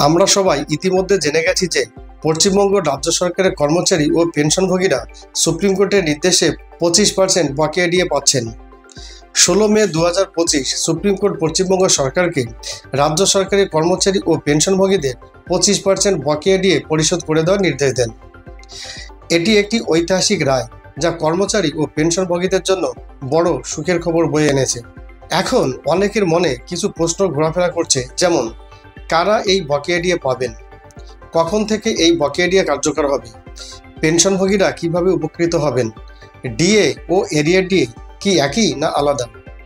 আমরা সবাই ইতিমধ্যে জেনে গেছি যে পশ্চিমবঙ্গ রাজ্য সরকারের কর্মচারী ও পেনশনভোগীরা সুপ্রিম কোর্টের নির্দেশে 25% বকেয়া ডিএ পাচ্ছেন। 16 মে 2025 সুপ্রিম কোর্ট পশ্চিমবঙ্গ সরকারকে রাজ্য সরকারি কর্মচারী ও পেনশনভোগীদের 25% বকেয়া ডিএ পরিশোধ করে দেওয়ার নির্দেশ দেন। এটি একটি ঐতিহাসিক রায় যা কর্মচারী ও পেনশনভোগীদের জন্য বড় সুখের খবর বয়ে এনেছে। এখন অনেকের মনে কিছু প্রশ্ন ঘোরাফেরা করছে, যেমন কারা এই বকেয়া ডিএ পাবেন, কখন থেকে এই বকেয়া ডিএ কার্যকর হবে, পেনশনভোগীরা কিভাবে উপকৃত হবেন, ডিএ ও এরিয়ার ডিএ কি একই না আলাদা,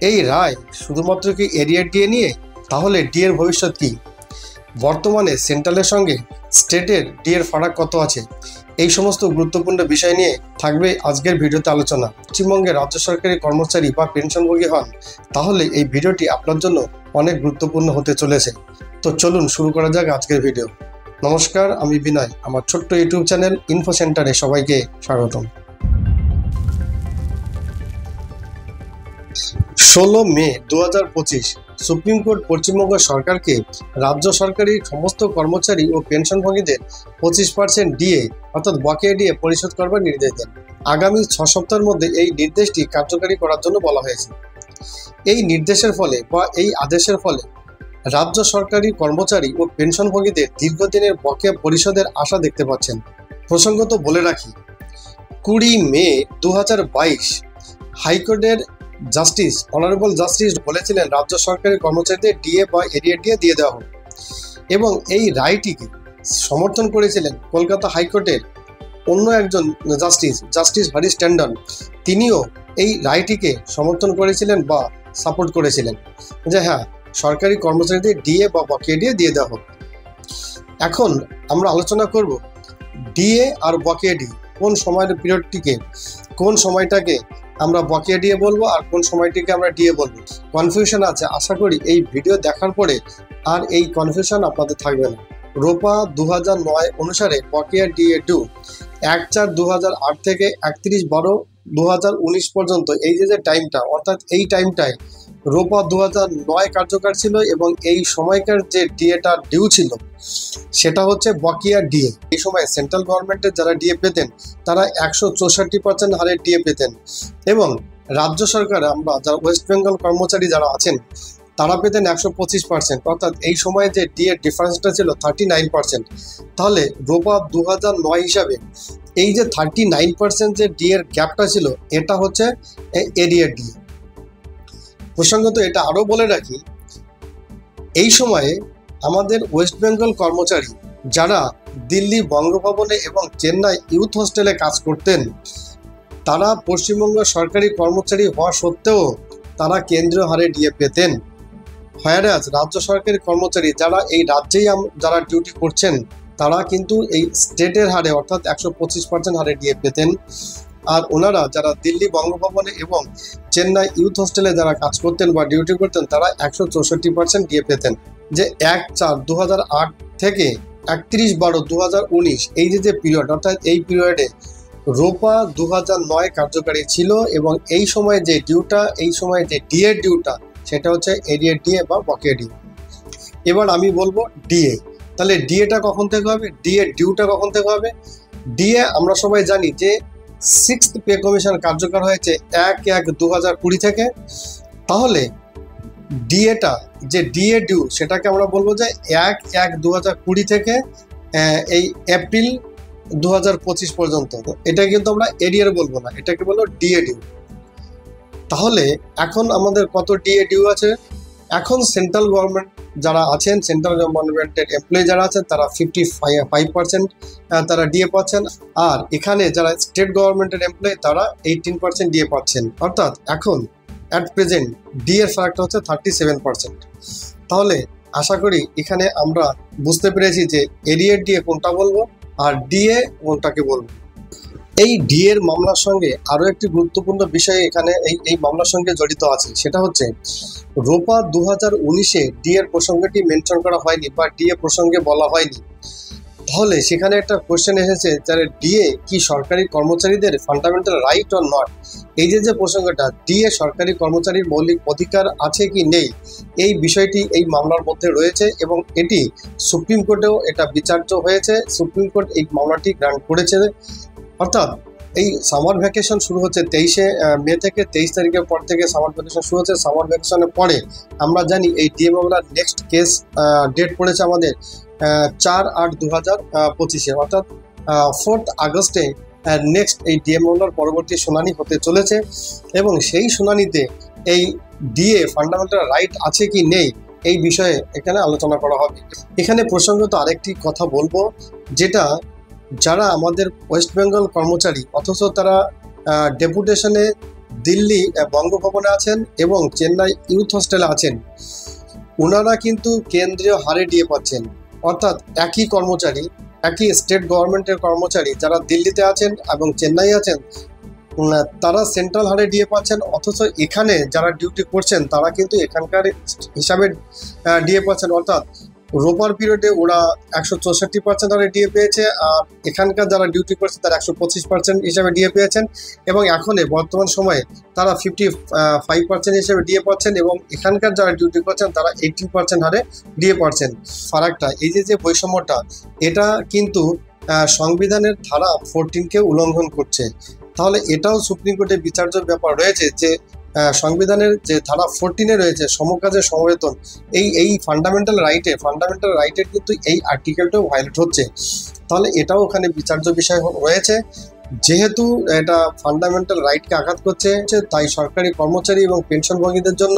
এই রায় শুধুমাত্র কি এরিয়ার ডিএ নিয়ে, তাহলে ডিএর ভবিষ্যৎ কি, বর্তমানে সেন্ট্রালের সঙ্গে স্টেটের ডিএর ফারাক কত আছে, এই সমস্ত গুরুত্বপূর্ণ বিষয় নিয়ে থাকবে আজকের ভিডিওতে আলোচনা। পশ্চিমবঙ্গের রাজ্য সরকারি কর্মচারী বা পেনশনভোগী হন, তাহলে এই ভিডিওটি আপনার জন্য অনেক গুরুত্বপূর্ণ হতে চলেছে। তো চলুন শুরু করা যাক আজকের ভিডিও। নমস্কার, আমি বিনয়, আমার ছোট্ট ইউটিউব চ্যানেল ইনফো সেন্টারে সবাইকে স্বাগতম। 16 মে 2025 সুপ্রিম কোর্ট পশ্চিমবঙ্গ সরকারকে রাজ্য সরকারি সমস্ত কর্মচারী ও পেনশনভোগীদের 25% ডিএ অর্থাৎ বকেয়া ডিএ পরিশোধ করবার নির্দেশ দেন। আগামী 6 সপ্তাহের মধ্যে এই নির্দেশটি কার্যকারী করার জন্য বলা হয়েছে। এই নির্দেশের ফলে বা এই আদেশের ফলে রাজ্য সরকারি কর্মচারী ও পেনশনভোগীদের দীর্ঘদিনের বকেয়া পরিশোধের আশা দেখতে পাচ্ছেন। প্রসঙ্গত বলে রাখি, 20 মে 2022 হাইকোর্টের জাস্টিস অনারেবল জাস্টিস বলেছিলেন রাজ্য সরকারি কর্মচারীদের ডিএ বা এরিয়া ডিএ দিয়ে দেওয়া হোক, এবং এই রায়টিকে সমর্থন করেছিলেন কলকাতা হাইকোর্টের অন্য একজন জাস্টিস হরিশ ট্যান্ডন। তিনিও এই রায়টিকে সমর্থন করেছিলেন বা সাপোর্ট করেছিলেন যে হ্যাঁ, সরকারি কর্মচারীদের ডিএ বা বকেয়া ডিএ দিয়ে দেওয়া হোক। এখন আমরা আলোচনা করব ডিএ আর বকেয়া ডিএ কোন সময়ের পিরিয়ডটিকে, কোন সময়টাকে আমরা বকেয়া ডিএ বলবো আর কোন সময়টিকে আমরা ডিএ বলবো। কনফিউশন আছে, আশা করি এই ভিডিও দেখার পরে আর এই কনফিউশন আপনাদের থাকবে না। রোপা 2009 অনুসারে বকেয়া ডিএ ডু 1/4/2008 থেকে 31/12/2019 পর্যন্ত এই যে টাইমটা, অর্থাৎ এই টাইমটায় রোপা 2009 কার্যকর ছিল, এবং এই সময়কার যে ডিএটা ডিউ ছিল সেটা হচ্ছে বকেয়া ডিএ। এই সময় সেন্ট্রাল গভর্নমেন্টের যারা ডিএ পেতেন তারা 164% হারে ডিএ পেতেন, এবং রাজ্য সরকার আমরা যারা ওয়েস্ট বেঙ্গল কর্মচারী যারা আছেন তারা পেতেন 125%, অর্থাৎ এই সময় যে ডিএ ডিফারেন্সটা ছিল 39%। তাহলে রোপা 2009 হিসাবে এই যে 39% যে ডিএর গ্যাপটা ছিল এটা হচ্ছে এরিয়ার ডিএ। প্রসঙ্গত এটা আরও বলে রাখি, এই সময়ে আমাদের ওয়েস্ট বেঙ্গল কর্মচারী যারা দিল্লি বঙ্গভবনে এবং চেন্নাই ইউথ হোস্টেলে কাজ করতেন তারা পশ্চিমবঙ্গ সরকারি কর্মচারী হওয়া সত্ত্বেও তারা কেন্দ্রীয় হারে ডিএ পেতেন। হোয়ারাজ রাজ্য সরকারি কর্মচারী যারা এই রাজ্যেই যারা ডিউটি করছেন তারা কিন্তু এই স্টেটের হারে অর্থাৎ 125% হারে ডিএ পেতেন, আর ওনারা যারা দিল্লি বঙ্গভবনে এবং চেন্নাই ইউথ হোস্টেলে যারা কাজ করতেন বা ডিউটি করতেন তারা 164% ডিএ পেতেন। যে 1/4/2008 থেকে 31/12/2019 এই যে পিরিয়ড, অর্থাৎ এই পিরিয়ডে রোপা 2009 কার্যকারী ছিল, এবং এই সময় যে ডিউটা, এই সময় যে ডিএ ডিউটা সেটা হচ্ছে এরিয়ার ডিএ বা বকেয়া ডিএ। এবার আমি বলবো ডিএ। তাহলে ডিএটা কখন থেকে হবে, ডিএ ডিউটা কখন থেকে হবে? ডিএ আমরা সবাই জানি যে 6th পে কমিশন কার্যকর হয়েছে 1/1/2020 থেকে। তাহলে ডিএটা যে ডিএ ডিউ সেটাকে আমরা বলবো যে 1/1/2020 থেকে এই এপ্রিল 2025 পর্যন্ত। এটা কিন্তু আমরা এরিয়ার বলবো না, এটাকে বলবো ডিএ ডিউ। তাহলে এখন আমাদের কত ডিএ ডিউ আছে? এখন সেন্ট্রাল গভর্নমেন্ট যারা আছেন, সেন্ট্রাল গভর্নমেন্টের এমপ্লয়ি যারা আছেন তারা 55% তারা ডিএ পাচ্ছেন, আর এখানে যারা স্টেট গভর্নমেন্টের এমপ্লয়ি তারা 18% ডিএ পাচ্ছেন। অর্থাৎ এখন অ্যাট প্রেজেন্ট ডিএর ফারাকটা হচ্ছে 37%। তাহলে আশা করি এখানে আমরা বুঝতে পেরেছি যে এরিয়ার ডিএ কোনটা বলবো আর ডিএ কোনটাকে বলবো। এই ডিএর মামলার সঙ্গে আরও একটি গুরুত্বপূর্ণ বিষয় এখানে এই মামলার সঙ্গে জড়িত আছে, সেটা হচ্ছে রোপা 2019-এ ডিএর প্রসঙ্গটি মেনশন করা হয়নি বা ডিএ প্রসঙ্গে বলা হয়নি। তাহলে সেখানে একটা কোশ্চেন এসেছে, যারা ডিএ কি সরকারি কর্মচারীদের ফান্ডামেন্টাল রাইট অর নট। এই যে প্রসঙ্গটা, ডিএ সরকারি কর্মচারীর মৌলিক অধিকার আছে কি নেই, এই বিষয়টি এই মামলার মধ্যে রয়েছে এবং এটি সুপ্রিম কোর্টেও এটা বিচার্য হয়েছে। সুপ্রিম কোর্ট এই মামলাটি গ্রান্ট করেছে। অর্থাৎ এই সামার ভ্যাকেশন শুরু হচ্ছে 23শে মে থেকে, 23 তারিখের পর থেকে সামার ভ্যাকেশন শুরু হচ্ছে। সামার ভ্যাকেশনের পরে আমরা জানি এই ডিএ মামলার নেক্সট কেস ডেট পড়েছে আমাদের 4/8/2025, অর্থাৎ 4 আগস্টে নেক্সট এই ডিএ মামলার পরবর্তী শুনানি হতে চলেছে এবং সেই শুনানিতে এই ডিএ ফান্ডামেন্টাল রাইট আছে কি নেই এই বিষয়ে এখানে আলোচনা করা হবে। এখানে প্রসঙ্গত আরেকটি কথা বলবো, যেটা যারা আমাদের ওয়েস্ট বেঙ্গল কর্মচারী অথচ তারা ডেপুটেশনে দিল্লি বঙ্গভবনে আছেন এবং চেন্নাই ইউথ হোস্টেলে আছেন, ওনারা কিন্তু কেন্দ্রীয় হারে ডিএ পাচ্ছেন। অর্থাৎ একই কর্মচারী, একই স্টেট গভর্নমেন্টের কর্মচারী যারা দিল্লিতে আছেন এবং চেন্নাই আছেন, তারা সেন্ট্রাল হারে ডিএ পাচ্ছেন, অথচ এখানে যারা ডিউটি করছেন তারা কিন্তু এখানকার হিসাবে ডিএ পাচ্ছেন। অর্থাৎ রোপার পিরিয়ডে ওরা 164% হারে ডিএ পেয়েছে, আর এখানকার যারা ডিউটি করছে তারা 125% হিসাবে ডিএ পেয়েছেন এবং এখন বর্তমান সময়ে তারা 55% হিসেবে ডিএ পাচ্ছেন এবং এখানকার যারা ডিউটি করছেন তারা 18% হারে ডিএ পাচ্ছেন। ফারাকটা, এই যে বৈষম্যটা, এটা কিন্তু সংবিধানের ধারা 14কে উল্লঙ্ঘন করছে। তাহলে এটাও সুপ্রিম কোর্টে বিচার্য ব্যাপার রয়েছে যে সংবিধানের যে ধারা 14-এ রয়েছে সমকাজের সমবেতন, এই ফান্ডামেন্টাল রাইটের কিন্তু এই আর্টিকেলটাও ভায়োলেট হচ্ছে। তাহলে এটাও ওখানে বিচার্য বিষয় রয়েছে। যেহেতু এটা ফান্ডামেন্টাল রাইটকে আঘাত করছে, তাই সরকারি কর্মচারী এবং পেনশনভোগীদের জন্য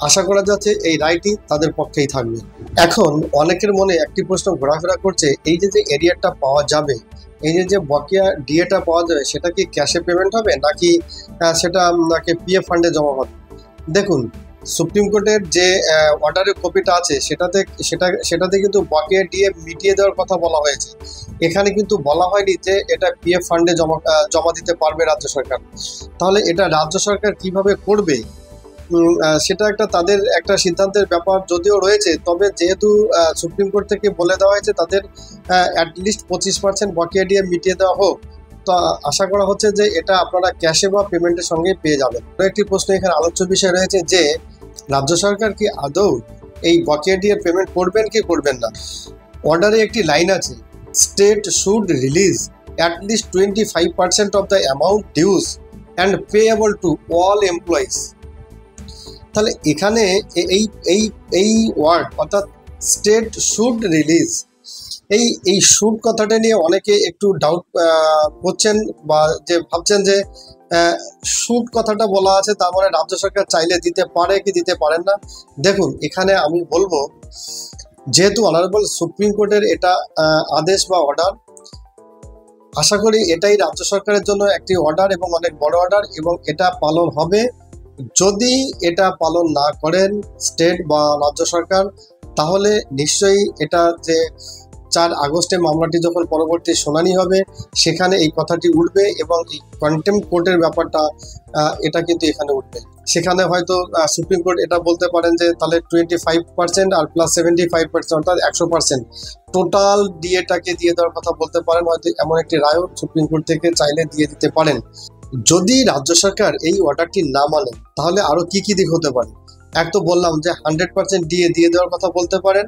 আশা করা যাচ্ছে এই রাইটই তাদের পক্ষেই থাকবে। এখন অনেকের মনে একটি প্রশ্ন ঘোরাফেরা করছে, এই যে এরিয়ারটা পাওয়া যাবে, এই যে বকেয়া ডিএটা পাওয়া যাবে, সেটা কি ক্যাশে পেমেন্ট হবে নাকি সেটা পিএফ ফান্ডে জমা হবে। দেখুন, সুপ্রিম কোর্টের যে অর্ডারের কপিটা আছে সেটাতে কিন্তু বকেয়া ডিএ মিটিয়ে দেওয়ার কথা বলা হয়েছে। এখানে কিন্তু বলা হয়নি যে এটা পিএফ ফান্ডে জমা দিতে পারবে রাজ্য সরকার। তাহলে এটা রাজ্য সরকার কিভাবে করবে সেটা তাদের একটা সিদ্ধান্তের ব্যাপার যদিও রয়েছে, তবে যেহেতু সুপ্রিম কোর্ট থেকে বলে দেওয়া হয়েছে তাদের অ্যাটলিস্ট 25% বকেয়া ডিএ মিটিয়ে দেওয়া হোক, তো আশা করা হচ্ছে যে এটা আপনারা ক্যাশে বা পেমেন্টের সঙ্গে পেয়ে যাবেন। একটি প্রশ্ন এখানে আলোচ্য বিষয় রয়েছে যে রাজ্য সরকার কি আদৌ এই বকেয়া ডিএ পেমেন্ট করবেন কি করবেন না। অর্ডারে একটি লাইন আছে, state should release at least 25% of the amount dues and payable to all employees. তাহলে এখানে এই ওয়ার্ড অর্থাৎ স্টেট শুড রিলিজ, এই শুড কথাটা নিয়ে অনেকে একটু ডাউট করছেন বা যে ভাবছেন যে শুড কথাটা বলা আছে তার মানে রাজ্য সরকার চাইলে দিতে পারে কি দিতে পারেন না। দেখুন, এখানে আমি বলবো, যেহেতু অনারেবল সুপ্রিম কোর্টের এটা আদেশ বা অর্ডার, আশা করি এটাই রাজ্য সরকারের জন্য একটি অর্ডার এবং অনেক বড় অর্ডার এবং এটা পালন হবে। যদি এটা পালন না করেন স্টেট বা রাজ্য সরকার, তাহলে নিশ্চয়ই এটা যে 4 আগস্টে মামলাটি যখন পরবর্তী শুনানি হবে সেখানে এই কথাটি উঠবে এবং এই কন্টেম্প কোর্টের ব্যাপারটা এটা কিন্তু এখানে উঠবে। সেখানে হয়তো সুপ্রিম কোর্ট এটা বলতে পারেন যে তাহলে 25% আর প্লাস 75% অর্থাৎ 100% টোটাল ডিএটাকে দিয়ে দেওয়ার কথা বলতে পারেন। হয়তো এমন একটি রায়ও সুপ্রিম কোর্ট থেকে চাইলে দিয়ে দিতে পারেন। যদি রাজ্য সরকার এই অর্ডারটি না মানে তাহলে আরো কি দিক হতে পারে। এক তো বললাম যে 100% দিয়ে দেওয়ার কথা বলতে পারেন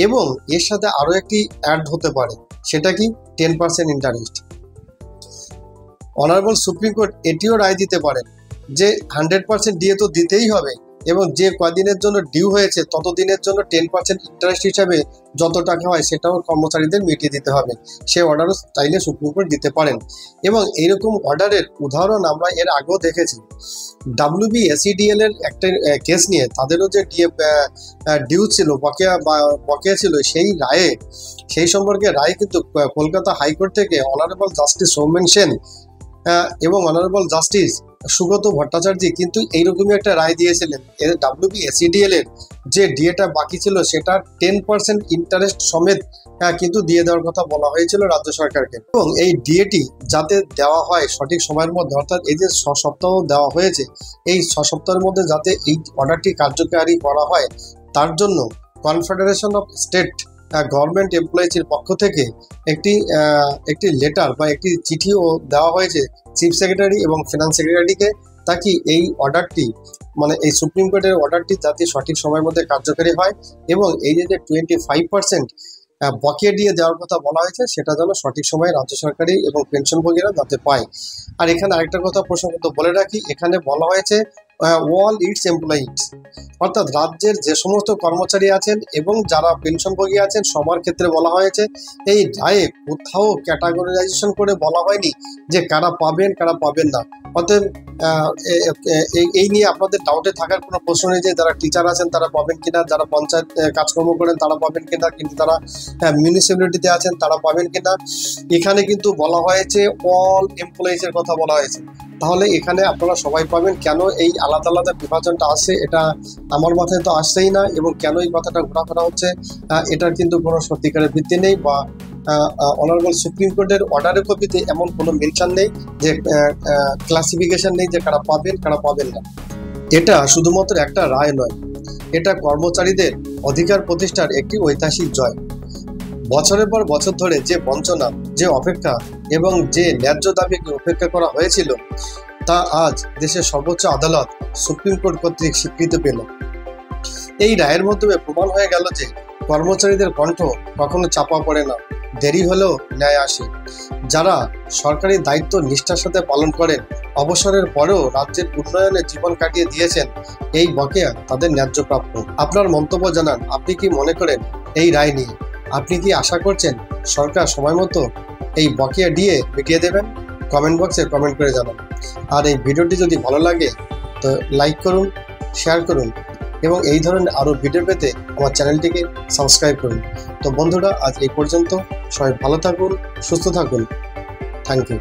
এবং এর সাথে আরো একটি অ্যাড হতে পারে, সেটা কি 10% ইন্টারেস্ট। অনারেবল সুপ্রিম কোর্ট এটিও রায় দিতে পারেন যে 100% ডিএ তো দিতেই হবে এবং যে কয়দিনের জন্য ডিউ হয়েছে ততদিনের জন্য 10% ইন্টারেস্ট হিসাবে যত টাকা হয় সেটাও কর্মচারীদের মিটিয়ে দিতে হবে। সে অর্ডারও চাইলে সুপ্রিম কোর্ট দিতে পারেন এবং এইরকম অর্ডারের উদাহরণ আমরা এর আগেও দেখেছি। WBSEDL এর একটা কেস নিয়ে তাদেরও যে ডিউ ছিল, বকেয়া ছিল, সেই সম্পর্কে রায় কিন্তু কলকাতা হাইকোর্ট থেকে অনারেবল জাস্টিস সৌমেন সেন এবং অনারেবল জাস্টিস সুগত ভট্টাচার্য কিন্তু এইরকমই একটা রায় দিয়েছিলেন। WBSEDL এর যে ডিএটা বাকি ছিল সেটা 10% ইন্টারেস্ট সমেত কিন্তু দিয়ে দেওয়ার কথা বলা হয়েছিল রাজ্য সরকারকে এবং এই ডিএটি যাতে দেওয়া হয় সঠিক সময়ের মধ্যে, অর্থাৎ এই যে 6 সপ্তাহ দেওয়া হয়েছে এই 6 সপ্তাহের মধ্যে যাতে এই অর্ডারটি কার্যকারী করা হয় তার জন্য কনফেডারেশন অফ স্টেট গভর্নমেন্ট এমপ্লয়িজের পক্ষ থেকে একটি লেটার বা একটি চিঠিও দেওয়া হয়েছে চিফ সেক্রেটারি এবং ফিনান্স সেক্রেটারিকে, তাকে এই অর্ডারটি মানে এই সুপ্রিম কোর্টের অর্ডারটি যাতে সঠিক সময়ের মধ্যে কার্যকারী হয় এবং এই যে 25% বকেয়া দিয়ে দেওয়ার কথা বলা হয়েছে সেটা যেন সঠিক সময়ে রাজ্য সরকারি এবং পেনশনভোগীরা যাতে পায়। আর এখানে আরেকটা কথা প্রসঙ্গত বলে রাখি, এখানে বলা হয়েছে অল ইটস এমপ্লয়িজ, অর্থাৎ রাজ্যের যে সমস্ত কর্মচারী আছেন এবং যারা পেনশনভোগী আছেন সবার ক্ষেত্রে বলা হয়েছে। এই রায়ে কোথাও ক্যাটাগরাইজেশন করে বলা হয়নি যে কারা পাবেন কারা পাবেন না। অতএব এই নিয়ে আপনাদের ডাউটে থাকার কোনো প্রশ্ন নেই যে যারা টিচার আছেন তারা পাবেন কিনা, যারা পঞ্চায়েত কাজকর্ম করেন তারা পাবেন কিনা, কিন্তু তারা মিউনিসিপ্যালিটিতে আছেন তারা পাবেন কিনা। এখানে কিন্তু বলা হয়েছে অল এমপ্লয়িজের কথা বলা হয়েছে। তাহলে এখানে আপনারা সবাই পাবেন। কেন এই আলাদা আলাদা বিভাজনটা আসে এটা আমার মাথায় তো আসছেই না, এবং কেন এই কথাটা ঘোরাফেরা হচ্ছে এটার কিন্তু কোনো সত্যিকারের ভিত্তি নেই, বা অনারেবল সুপ্রিম কোর্টের অর্ডারের কপিতে এমন কোনো মেনশন নেই যে ক্লাসিফিকেশন নেই যে কারা পাবেন কারা পাবেন না। এটা শুধুমাত্র একটা রায় নয়, এটা কর্মচারীদের অধিকার প্রতিষ্ঠার একটি ঐতিহাসিক জয়। বছরের পর বছর ধরে যে বঞ্চনা, যে অপেক্ষা এবং যে ন্যায্য দাবিকে উপেক্ষা করা হয়েছিল তা আজ দেশের সর্বোচ্চ আদালত সুপ্রিম কোর্ট কর্তৃক স্বীকৃতি পেল। এই রায়ের মাধ্যমে প্রমাণ হয়ে গেল যে কর্মচারীদের কণ্ঠ কখনো চাপা পড়ে না, দেরি হলেও ন্যায় আসে। যারা সরকারি দায়িত্ব নিষ্ঠার সাথে পালন করেন, অবসরের পরেও রাজ্যের উন্নয়নে জীবন কাটিয়ে দিয়েছেন, এই বকেয়া তাদের ন্যায্য প্রাপ্য। আপনার মন্তব্য জানান, আপনি কি মনে করেন এই রায় নিয়ে? আপনি কি আশা করছেন সরকার সময় মতো এই বকেয়া দিয়ে মিটিয়ে দেবেন? কমেন্ট বক্সে কমেন্ট করে জানান। আর এই ভিডিওটি যদি ভালো লাগে তো লাইক করুন, শেয়ার করুন এবং এই ধরনের আরও ভিডিও পেতে আমার চ্যানেলটিকে সাবস্ক্রাইব করুন। তো বন্ধুরা, আজ এই পর্যন্ত। সবাই ভালো থাকুন, সুস্থ থাকুন। Thank you.